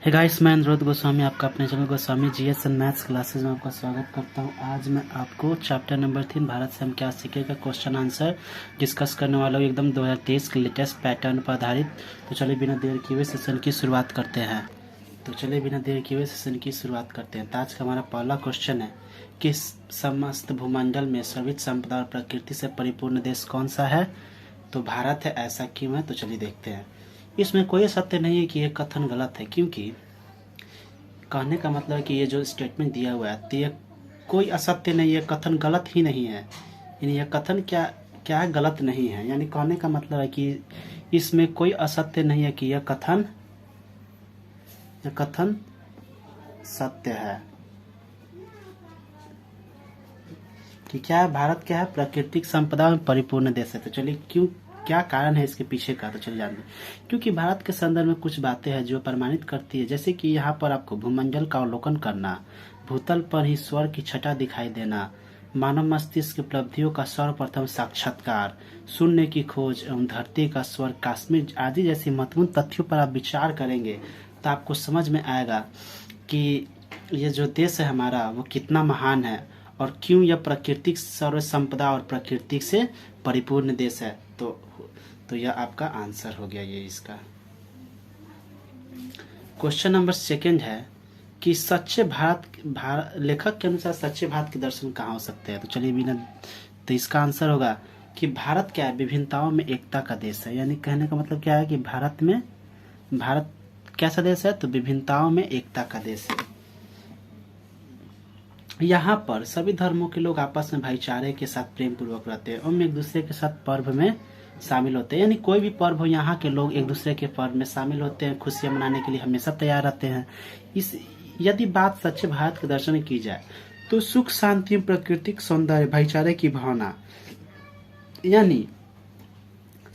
Hey guys, मैं अनुरोध गोस्वामी आपका अपने channel Goswami GS and maths classes में आपका स्वागत करता हूं। आज मैं आपको चैप्टर नंबर 3 भारत से हम क्या सीखेगा क्वेश्चन आंसर डिस्कस करने वाला हूं, एकदम 2023 के लेटेस्ट पैटर्न पर आधारित। तो चलिए बिना देर किए हुए सेशन की शुरुआत करते हैं। तो आज का हमारा पहला क्वेश्चन है कि समस्त भूमंडल में सर्वित संपदा और प्रकृति से परिपूर्ण देश कौन सा है? तो भारत है। ऐसा क्यों है? तो चलिए देखते हैं। इसमें कोई सत्य नहीं है कि ये कथन गलत है, क्योंकि कहने का मतलब है कि ये जो स्टेटमेंट दिया हुआ है तो ये कोई असत्य नहीं है, कथन गलत ही नहीं है। यानी यह कथन क्या है? गलत नहीं है। यानी कहने का मतलब है कि इसमें कोई असत्य नहीं है कि यह कथन सत्य है कि क्या है? भारत क्या है? प्राकृतिक संपदा में परिपूर्ण देश है। तो चलिए क्या कारण है इसके पीछे का? तो चलिए जानते हैं। क्योंकि भारत के संदर्भ में कुछ बातें हैं जो प्रमाणित करती है, जैसे कि यहाँ पर आपको भूमंडल का अवलोकन करना, भूतल पर ही स्वर्ग की छटा दिखाई देना, मानव मस्तिष्क की उपलब्धियों का सर्वप्रथम साक्षात्कार, शून्य की खोज एवं धरती का स्वर्ग काश्मीर आदि जैसी महत्वपूर्ण तथ्यों पर आप विचार करेंगे तो आपको समझ में आएगा कि ये जो देश है हमारा वो कितना महान है और क्यों यह प्राकृतिक सर्व संपदा और प्रकृति से परिपूर्ण देश है। तो यह आपका आंसर हो गया ये इसका। क्वेश्चन नंबर 2 है कि सच्चे लेखक के अनुसार सच्चे भारत के दर्शन कहाँ हो सकते हैं? तो चलिए तो इसका आंसर होगा कि भारत क्या है? विभिन्नताओं में एकता का देश है। यानी कहने का मतलब क्या है कि भारत कैसा देश है? तो विभिन्नताओं में एकता का देश है। यहाँ पर सभी धर्मों के लोग आपस में भाईचारे के साथ प्रेम पूर्वक रहते हैं और एक दूसरे के साथ पर्व में शामिल होते हैं। यानी कोई भी पर्व हो, यहाँ के लोग एक दूसरे के पर्व में शामिल होते हैं, खुशियां मनाने के लिए हमेशा तैयार रहते हैं। यदि बात सच्चे भारत के दर्शन की जाए तो सुख शांति प्राकृतिक सौंदर्य भाईचारे की भावना, यानी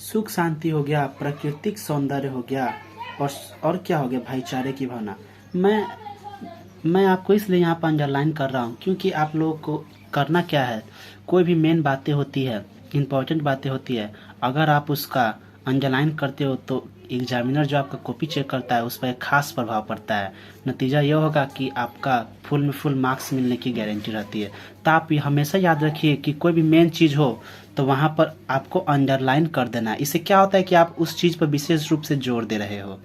सुख शांति हो गया, प्राकृतिक सौंदर्य हो गया और क्या हो गया? भाईचारे की भावना। मैं आपको इसलिए यहाँ पर अंडरलाइन कर रहा हूँ क्योंकि आप लोगों को करना क्या है, कोई भी मेन बातें होती है, इम्पोर्टेंट बातें होती है, अगर आप उसका अंडरलाइन करते हो तो एग्जामिनर जो आपका कॉपी चेक करता है उस पर एक खास प्रभाव पड़ता है। नतीजा यह होगा कि आपका फुल में फुल मार्क्स मिलने की गारंटी रहती है। तो आप ये हमेशा याद रखिए कि कोई भी मेन चीज़ हो तो वहाँ पर आपको अंडरलाइन कर देना है। इससे क्या होता है कि आप उस चीज़ पर विशेष रूप से जोर दे रहे हो,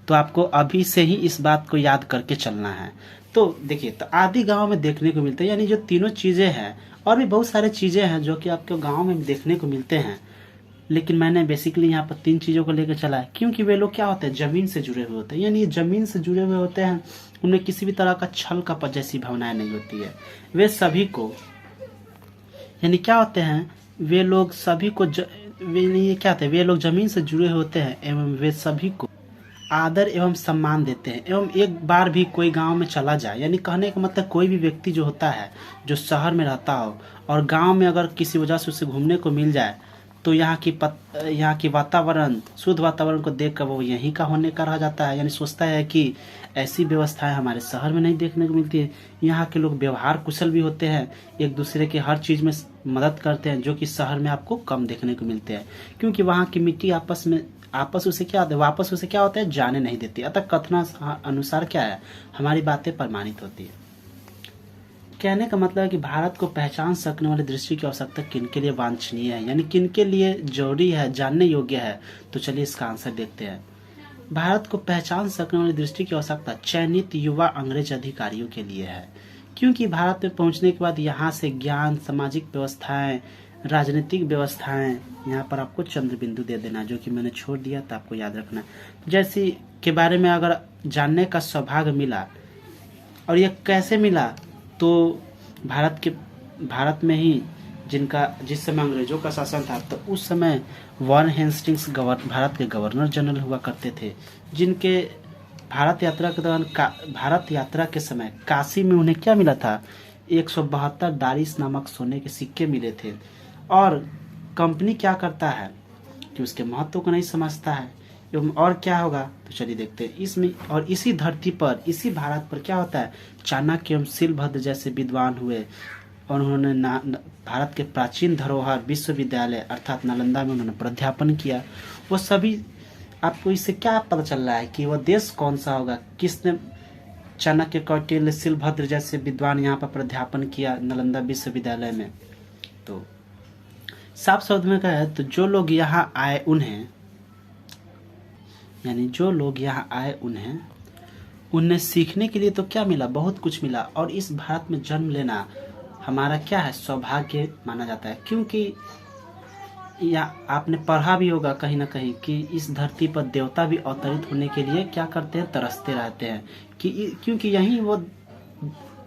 तो आपको अभी से ही इस बात को याद करके चलना है। तो देखिए, तो आदि गांव में देखने को मिलते हैं, यानी जो तीनों चीज़ें हैं और भी बहुत सारे चीज़ें हैं जो कि आपके गांव में देखने को मिलते हैं, लेकिन मैंने बेसिकली यहाँ पर 3 चीज़ों को लेकर चला है क्योंकि वे लोग क्या होते हैं? ज़मीन से जुड़े हुए होते हैं। यानी ये ज़मीन से जुड़े हुए होते हैं, उनमें किसी भी तरह का छल कपट जैसी भावनाएं नहीं होती है। वे सभी को, यानी क्या होते हैं? वे लोग सभी को वे लोग ज़मीन से जुड़े होते हैं एवं वे सभी को आदर एवं सम्मान देते हैं। एवं एक बार भी कोई गांव में चला जाए, यानी कहने का मतलब कोई भी व्यक्ति जो होता है जो शहर में रहता हो और गांव में अगर किसी वजह से उसे घूमने को मिल जाए तो यहाँ की वातावरण, शुद्ध वातावरण को देखकर वो यहीं का होने का रह जाता है। यानी सोचता है कि ऐसी व्यवस्थाएं हमारे शहर में नहीं देखने को मिलती है। यहाँ के लोग व्यवहार कुशल भी होते हैं, एक दूसरे के हर चीज़ में मदद करते हैं, जो कि शहर में आपको कम देखने को मिलते हैं क्योंकि वहाँ की मिट्टी वापस उसे क्या होता है? जाने नहीं देती। अतः कथना अनुसार क्या है? हमारी बातें प्रमाणित होती है। कहने का मतलब है कि भारत को पहचान सकने वाली दृष्टि की आवश्यकता किनके लिए वांछनीय है, यानी किनके लिए जरूरी है, जानने योग्य है। तो चलिए इसका आंसर देखते हैं। भारत को पहचान सकने वाली दृष्टि की आवश्यकता चयनित युवा अंग्रेज अधिकारियों के लिए है, क्योंकि भारत में पहुंचने के बाद यहाँ से ज्ञान, सामाजिक व्यवस्थाएं, राजनीतिक व्यवस्थाएं, यहाँ पर आपको चंद्र बिंदु दे देना, जो कि मैंने छोड़ दिया तो आपको याद रखना, जैसी के बारे में अगर जानने का सौभाग्य मिला। और यह कैसे मिला? तो भारत में ही जिस समय अंग्रेजों का शासन था तो उस समय वॉरेन हेस्टिंग्स भारत के गवर्नर जनरल हुआ करते थे, जिनके भारत यात्रा के समय काशी में उन्हें क्या मिला था? 172 दारिस नामक सोने के सिक्के मिले थे। और कंपनी क्या करता है कि उसके महत्व को नहीं समझता है एवं और क्या होगा? तो चलिए देखते हैं इसमें। और इसी धरती पर, इसी भारत पर क्या होता है? चाणक्य एवं शिलभद्र जैसे विद्वान हुए और उन्होंने भारत के प्राचीन धरोहर विश्वविद्यालय अर्थात नालंदा में उन्होंने प्राध्यापन किया। वो सभी आपको इससे क्या पता चल रहा है कि वह देश कौन सा होगा? किसने चाणक्य, कौटिल्य, शिलभद्र जैसे विद्वान यहाँ पर प्राध्यापन किया नालंदा विश्वविद्यालय में? तो साफ शब्द में कहे तो जो लोग यहाँ आए उन्हें, यानी जो लोग यहाँ आए उन्हें सीखने के लिए तो क्या मिला? बहुत कुछ मिला। और इस भारत में जन्म लेना हमारा क्या है? सौभाग्य माना जाता है। क्योंकि या आपने पढ़ा भी होगा कहीं ना कहीं कि इस धरती पर देवता भी अवतरित होने के लिए क्या करते हैं? तरसते रहते हैं। क्योंकि यही वो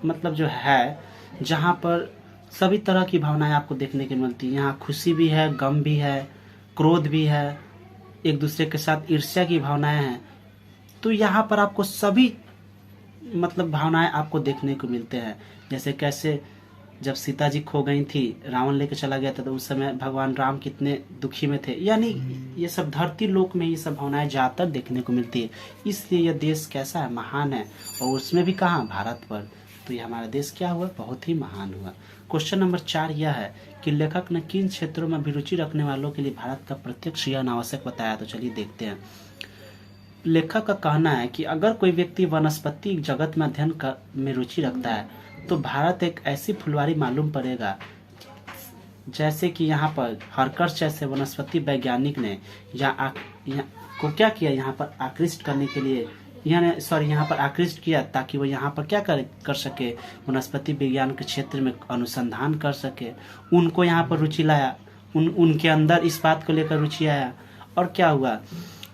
मतलब जो है जहाँ पर सभी तरह की भावनाएं आपको देखने को मिलती है। यहाँ खुशी भी है, गम भी है, क्रोध भी है, एक दूसरे के साथ ईर्ष्या की भावनाएं हैं। तो यहाँ पर आपको सभी मतलब भावनाएं आपको देखने को मिलते हैं। जैसे कैसे जब सीता जी खो गई थी, रावण लेके चला गया था, तो उस समय भगवान राम कितने दुखी में थे। यानी ये सब धरती लोक में ये सब भावनाएं ज्यादातर देखने को मिलती है। इसलिए यह देश कैसा है? महान है। और उसमें भी कहाँ? भारत पर। तो ये हमारा देश क्या हुआ? बहुत ही महान हुआ। क्वेश्चन नंबर 4 यह है कि लेखक ने किन क्षेत्रों में अभिरुचि रखने वालों के लिए भारत का प्रत्यक्ष या अनावश्यक बताया? तो चलिए देखते हैं। लेखक का कहना है कि अगर कोई व्यक्ति वनस्पति जगत में अध्ययन में रुचि रखता है तो भारत एक ऐसी फुलवारी मालूम पड़ेगा। जैसे कि यहाँ पर हरकर्ष जैसे वनस्पति वैज्ञानिक ने को क्या किया? यहाँ पर आकृष्ट करने के लिए यहाँ पर आकृष्ट किया ताकि वो यहाँ पर क्या कर सके? वनस्पति विज्ञान के क्षेत्र में अनुसंधान कर सके। उनको यहाँ पर रुचि लाया, उनके अंदर इस बात को लेकर रुचि आया। और क्या हुआ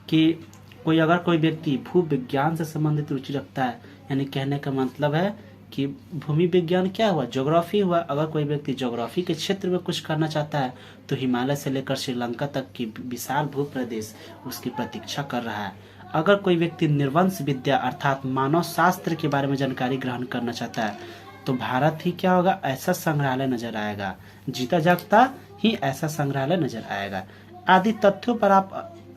कि कोई व्यक्ति भू विज्ञान से संबंधित रुचि रखता है, यानी कहने का मतलब है कि भूमि विज्ञान क्या हुआ? ज्योग्राफी हुआ। अगर कोई व्यक्ति ज्योग्राफी के क्षेत्र में कुछ करना चाहता है तो हिमालय से लेकर श्रीलंका तक की विशाल भूप्रदेश उसकी प्रतीक्षा कर रहा है। अगर कोई व्यक्ति निर्वंश विद्या अर्थात मानव शास्त्र के बारे में जानकारी ग्रहण करना चाहता है तो भारत ही क्या होगा? ऐसा संग्रहालय नजर आएगा। जीता जागता ही ऐसा संग्रहालय नजर आएगा।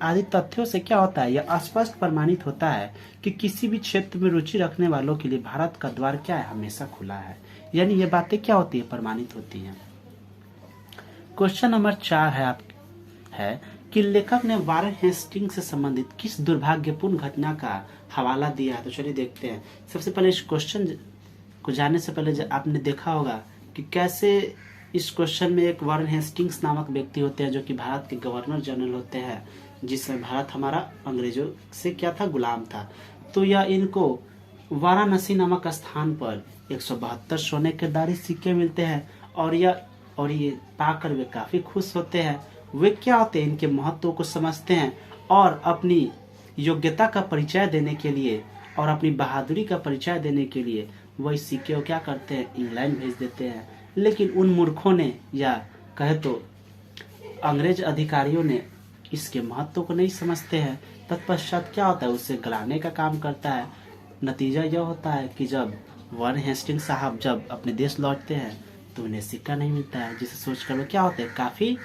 आदि तथ्यों से क्या होता है? यह स्पष्ट प्रमाणित होता है कि किसी भी क्षेत्र में रुचि रखने वालों के लिए भारत का द्वार क्या है? हमेशा खुला है। यानी ये बातें क्या होती है? प्रमाणित होती हैं। क्वेश्चन नंबर 4 है कि लेखक ने वारेन हेस्टिंग्स से संबंधित किस दुर्भाग्यपूर्ण घटना का हवाला दिया है? तो चलिए देखते हैं। सबसे पहले इस क्वेश्चन को जानने से पहले आपने देखा होगा कि कैसे इस क्वेश्चन में एक वारेन हेस्टिंग्स नामक व्यक्ति होते हैं जो कि भारत के गवर्नर जनरल होते हैं, जिसमें भारत हमारा अंग्रेजों से क्या था? गुलाम था। तो यह इनको वाराणसी नामक स्थान पर 172 सोने के दारी सिक्के मिलते हैं और ये पाकर वे काफी खुश होते हैं। वे क्या होते हैं? इनके महत्व को समझते हैं और अपनी योग्यता का परिचय देने के लिए और अपनी बहादुरी का परिचय देने के लिए वही सिक्के को क्या करते हैं? इंग्लैंड भेज देते हैं। लेकिन उन मूर्खों ने या कहे तो अंग्रेज अधिकारियों ने इसके महत्व को नहीं समझते हैं। तत्पश्चात क्या होता है? उसे गलाने का काम करता है। नतीजा यह होता है कि जब वारेन हेस्टिंग्स साहब जब अपने देश लौटते हैं तो उन्हें सिक्का नहीं मिलता है, जिसे सोचकर वो क्या होते हैं? काफी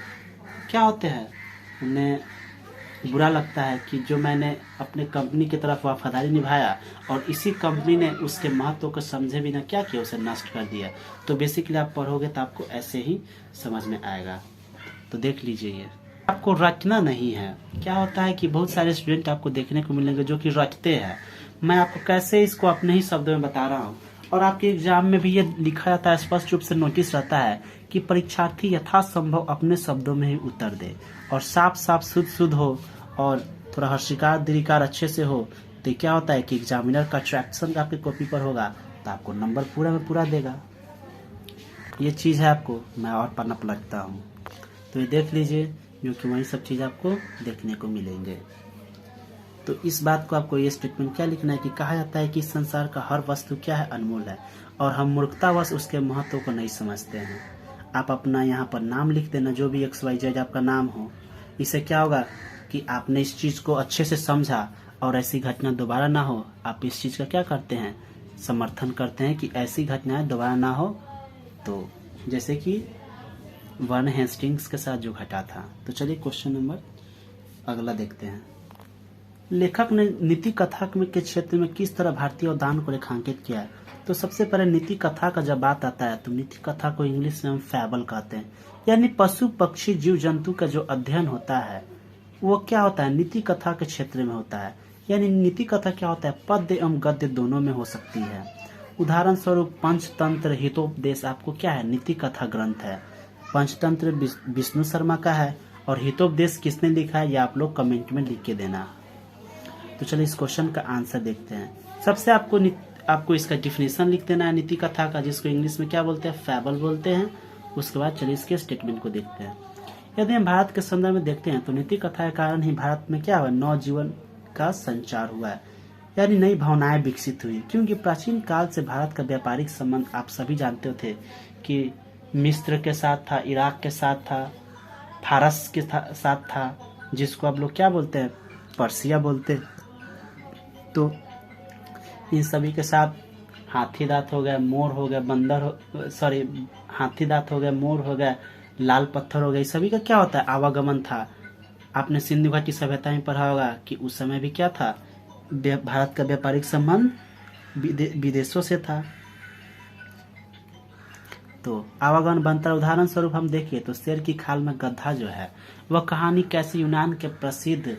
क्या होते हैं? उन्हें बुरा लगता है कि जो मैंने अपने कंपनी की तरफ वफादारी निभाया और इसी कंपनी ने उसके महत्व को समझे बिना क्या किया? उसे नष्ट कर दिया। तो बेसिकली आप पढ़ोगे तो आपको ऐसे ही समझ में आएगा। तो देख लीजिए, ये आपको रटना नहीं है। क्या होता है कि बहुत सारे स्टूडेंट आपको देखने को मिलेंगे जो कि रटते हैं। मैं आपको कैसे इसको अपने ही शब्दों में बता रहा हूँ। और आपके एग्जाम में भी ये लिखा जाता है, स्पष्ट रूप से नोटिस रहता है कि परीक्षार्थी यथासंभव अपने शब्दों में ही उत्तर दे और साफ साफ शुद्ध हो और थोड़ा हर्षिकार दीर्घिकार अच्छे से हो। तो क्या होता है कि एग्जामिनर का ट्रैक्शन आपके कॉपी पर होगा तो आपको नंबर पूरा में पूरा देगा। ये चीज़ है, आपको मैं और पढ़ना पलटता हूँ तो ये देख लीजिए, क्योंकि वही सब चीज़ आपको देखने को मिलेंगे। तो इस बात को आपको ये स्टेटमेंट क्या लिखना है कि कहा जाता है कि संसार का हर वस्तु क्या है? अनमोल है और हम मूर्खतावश उसके महत्व को नहीं समझते हैं। आप अपना यहाँ पर नाम लिख देना, जो भी XYZ आपका नाम हो। इससे क्या होगा कि आपने इस चीज़ को अच्छे से समझा और ऐसी घटना दोबारा ना हो। आप इस चीज़ का क्या करते हैं? समर्थन करते हैं कि ऐसी घटनाएं दोबारा ना हो। तो जैसे कि वारेन हेस्टिंग्स के साथ जो घटा था। तो चलिए क्वेश्चन नंबर अगला देखते हैं। लेखक ने नीति कथा के क्षेत्र में किस तरह भारतीय अवदान को रेखांकित किया है? तो सबसे पहले नीति कथा का जब बात आता है तो नीति कथा को इंग्लिश में हम फैबल कहते हैं, यानी पशु पक्षी जीव जंतु का जो अध्ययन होता है वो क्या होता है, नीति कथा के क्षेत्र में होता है। यानी नीति कथा क्या होता है, पद्य एवं गद्य दोनों में हो सकती है। उदाहरण स्वरूप पंचतंत्र हितोपदेश आपको क्या है, नीति कथा ग्रंथ है। पंचतंत्र विष्णु शर्मा का है और हितोपदेश किसने लिखा है, ये आप लोग कमेंट में लिख के देना। तो चलिए इस क्वेश्चन का आंसर देखते हैं। सबसे आपको इसका डिफिनेशन लिख देना है नीति कथा का, जिसको इंग्लिश में क्या बोलते हैं, फैबल बोलते हैं। उसके बाद चलिए इसके स्टेटमेंट को देखते हैं। यदि हम भारत के संदर्भ में देखते हैं तो नीति कथा के कारण ही भारत में क्या हुआ, नवजीवन का संचार हुआ है, यानी नई भावनाएं विकसित हुई। क्योंकि प्राचीन काल से भारत का व्यापारिक संबंध आप सभी जानते थे कि मिस्र के साथ था, इराक के साथ था, फारस के साथ था, जिसको आप लोग क्या बोलते हैं, पर्सिया बोलते। तो इन सभी के साथ हाथी दांत हो गया, मोर हो गया, हाथी दांत हो गया, मोर हो गया, लाल पत्थर हो गया, सभी का क्या होता है, आवागमन था। आपने सिंधु घाटी सभ्यता में पढ़ा होगा कि उस समय भी क्या था, भारत का व्यापारिक संबंध विदेशों से था। तो आवागमन बनता है। उदाहरण स्वरूप हम देखिए तो शेर की खाल में गधा जो है, वह कहानी कैसे यूनान के प्रसिद्ध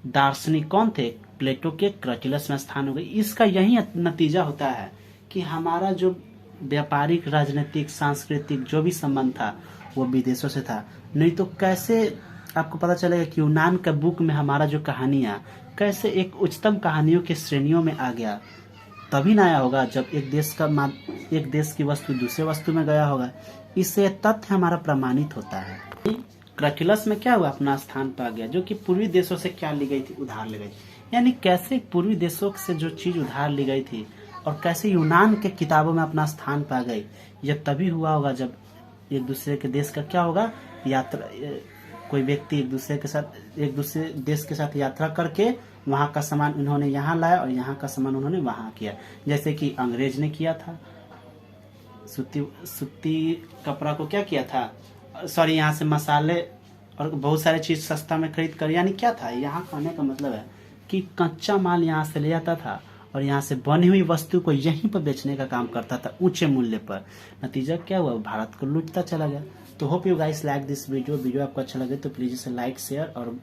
दार्शनिक कौन थे, प्लेटो के क्रटिलस में स्थान हो गई। इसका यही नतीजा होता है कि हमारा जो व्यापारिक, राजनीतिक, सांस्कृतिक जो भी संबंध था वो विदेशों से था। नहीं तो कैसे आपको पता चलेगा कि यूनान का बुक में हमारा जो कहानियां कैसे एक उच्चतम कहानियों के श्रेणियों में आ गया। तभी ना आया होगा जब एक देश की वस्तु दूसरे वस्तु में गया होगा। इससे तथ्य हमारा प्रमाणित होता है। क्रटिलस में क्या हुआ, अपना स्थान पा गया, जो कि पूर्वी देशों से क्या ली गई थी, उधार ली गई। यानी कैसे पूर्वी देशों से जो चीज उधार ली गई थी और कैसे यूनान के किताबों में अपना स्थान पा गई, यह तभी हुआ होगा जब एक दूसरे के देश का क्या होगा, यात्रा, कोई व्यक्ति एक दूसरे देश के साथ यात्रा करके वहां का सामान उन्होंने यहाँ लाया और यहाँ का सामान उन्होंने वहां किया। जैसे कि अंग्रेज ने किया था, सूती कपड़ा को क्या किया था, यहाँ से मसाले और बहुत सारे चीज सस्ता में खरीद कर, यानी क्या था, यहाँ कहने का मतलब है कि कच्चा माल यहाँ से ले जाता था और यहाँ से बनी हुई वस्तु को यहीं पर बेचने का काम करता था ऊंचे मूल्य पर। नतीजा क्या हुआ, भारत को लूटता चला गया। तो hope you guys like this video आपको अच्छा लगे तो प्लीज इसे लाइक, शेयर और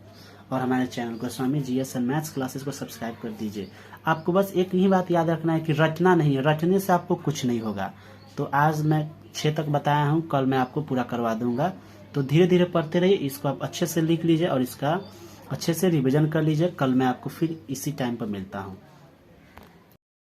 हमारे चैनल को स्वामी GS एंड मैथ्स क्लासेस को सब्सक्राइब कर दीजिए। आपको बस एक ही बात याद रखना है कि रटना नहीं है, रटने से आपको कुछ नहीं होगा। तो आज मैं 6 तक बताया हूँ, कल मैं आपको पूरा करवा दूंगा। तो धीरे धीरे पढ़ते रहिए, इसको आप अच्छे से लिख लीजिए और इसका अच्छे से रिवीजन कर लीजिए। कल मैं आपको फिर इसी टाइम पर मिलता हूँ।